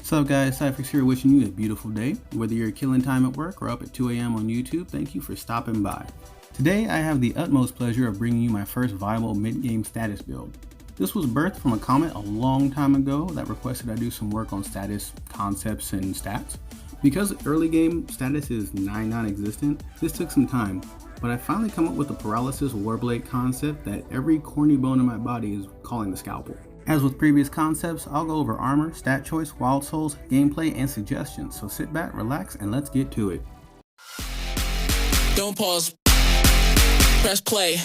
What's up guys, Cypherx here wishing you a beautiful day. Whether you're killing time at work or up at 2 a.m. on YouTube, thank you for stopping by. Today I have the utmost pleasure of bringing you my first viable mid-game status build. This was birthed from a comment a long time ago that requested I do some work on status concepts and stats. Because early game status is non-existent, this took some time, but I finally come up with the Paralysis Warblade concept that every corny bone in my body is calling the Scalpel. As with previous concepts, I'll go over armor, stat choice, wild souls, gameplay, and suggestions, so sit back, relax, and let's get to it. Don't pause. Press play.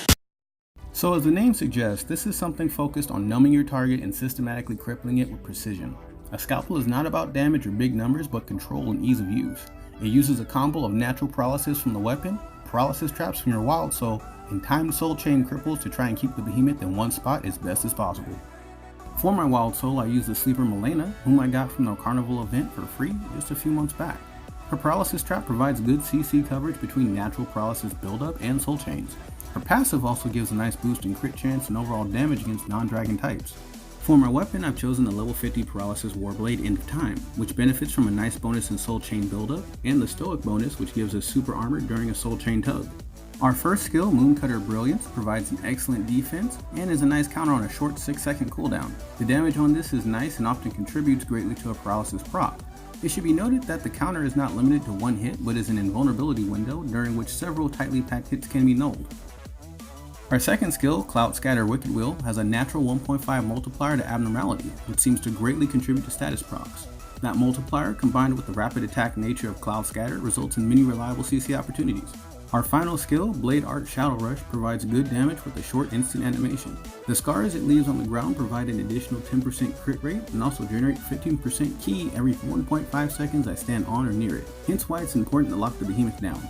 So as the name suggests, this is something focused on numbing your target and systematically crippling it with precision. A Scalpel is not about damage or big numbers, but control and ease of use. It uses a combo of natural paralysis from the weapon, paralysis traps from your wild soul, and timed soul chain cripples to try and keep the behemoth in one spot as best as possible. For my wild soul, I use the sleeper Milena, whom I got from the carnival event for free just a few months back. Her paralysis trap provides good CC coverage between natural paralysis buildup and soul chains. Her passive also gives a nice boost in crit chance and overall damage against non-dragon types. For my weapon, I've chosen the level 50 Paralysis Warblade End of Time, which benefits from a nice bonus in soul chain buildup, and the Stoic bonus, which gives us super armor during a soul chain tug. Our first skill, Mooncutter Brilliance, provides an excellent defense and is a nice counter on a short 6-second cooldown. The damage on this is nice and often contributes greatly to a paralysis proc. It should be noted that the counter is not limited to one hit, but is an invulnerability window during which several tightly packed hits can be nulled. Our second skill, Cloud Scatter Wicked Will, has a natural 1.5 multiplier to abnormality, which seems to greatly contribute to status procs. That multiplier, combined with the rapid attack nature of Cloud Scatter, results in many reliable CC opportunities. Our final skill, Blade Art Shadow Rush, provides good damage with a short instant animation. The scars it leaves on the ground provide an additional 10% crit rate and also generate 15% ki every 1.5 seconds I stand on or near it, hence why it's important to lock the behemoth down.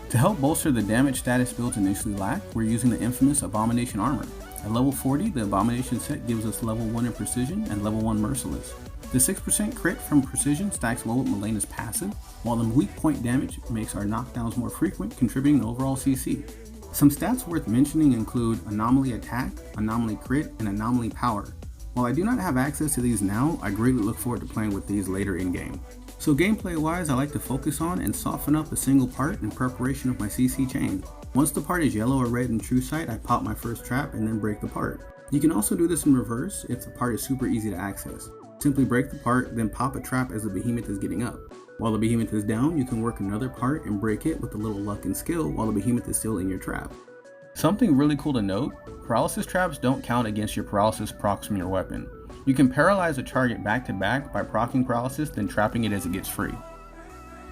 To help bolster the damage status builds initially lack, we're using the infamous Abomination Armor. At level 40, the Abomination set gives us level 1 in Precision and level 1 Merciless. The 6% crit from Precision stacks well with Milena's passive, while the weak point damage makes our knockdowns more frequent, contributing to overall CC. Some stats worth mentioning include Anomaly Attack, Anomaly Crit, and Anomaly Power. While I do not have access to these now, I greatly look forward to playing with these later in game. So gameplay wise, I like to focus on and soften up a single part in preparation of my CC chain. Once the part is yellow or red in true sight, I pop my first trap and then break the part. You can also do this in reverse if the part is super easy to access. Simply break the part, then pop a trap as the behemoth is getting up. While the behemoth is down, you can work another part and break it with a little luck and skill while the behemoth is still in your trap. Something really cool to note, paralysis traps don't count against your paralysis procs from your weapon. You can paralyze a target back to back by proccing paralysis, then trapping it as it gets free.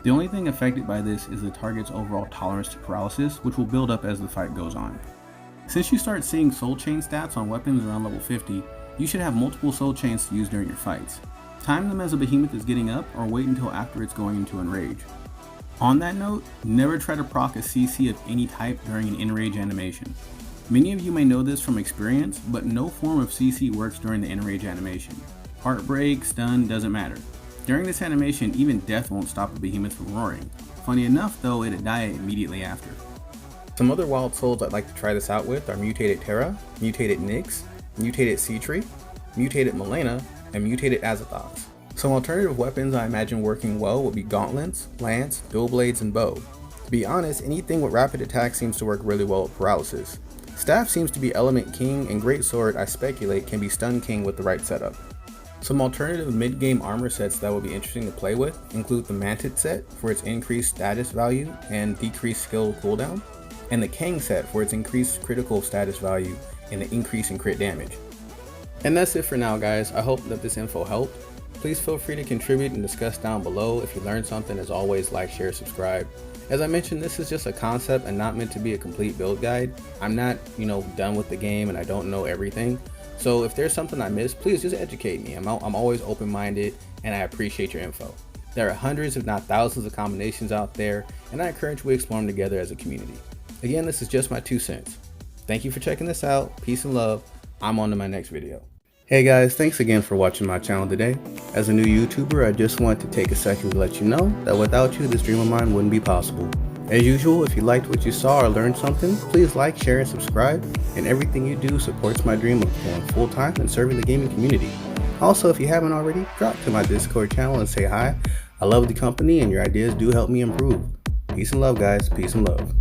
The only thing affected by this is the target's overall tolerance to paralysis, which will build up as the fight goes on. Since you start seeing soul chain stats on weapons around level 50, you should have multiple soul chains to use during your fights. Time them as a behemoth is getting up or wait until after it's going into enrage. On that note, never try to proc a CC of any type during an enrage animation. Many of you may know this from experience, but no form of CC works during the enrage animation. Heartbreak, stun, doesn't matter. During this animation, even death won't stop a behemoth from roaring. Funny enough though, it'll die immediately after. Some other wild souls I'd like to try this out with are Mutated Terra, Mutated Nyx, Mutated Seatree, Mutated Milena, and Mutated Azathoth. Some alternative weapons I imagine working well would be gauntlets, lance, dual blades, and bow. To be honest, anything with rapid attack seems to work really well with paralysis. Staff seems to be element king, and greatsword I speculate can be stun king with the right setup. Some alternative mid-game armor sets that would be interesting to play with include the Manted set for its increased status value and decreased skill cooldown, and the Kang set for its increased critical status value and the increase in crit damage. And that's it for now guys, I hope that this info helped. Please feel free to contribute and discuss down below. If you learned something, as always, like, share, subscribe. As I mentioned, this is just a concept and not meant to be a complete build guide. I'm not, done with the game and I don't know everything. So if there's something I missed, please just educate me. I'm always open-minded and I appreciate your info. There are hundreds if not thousands of combinations out there and I encourage we explore them together as a community. Again, this is just my 2 cents. Thank you for checking this out. Peace and love. I'm on to my next video. Hey guys, thanks again for watching my channel today. As a new YouTuber, I just wanted to take a second to let you know that without you, this dream of mine wouldn't be possible. As usual, if you liked what you saw or learned something, please like, share, and subscribe, and everything you do supports my dream of going full-time and serving the gaming community. Also, if you haven't already, drop to my Discord channel and say hi. I love the company and your ideas do help me improve. Peace and love, guys. Peace and love.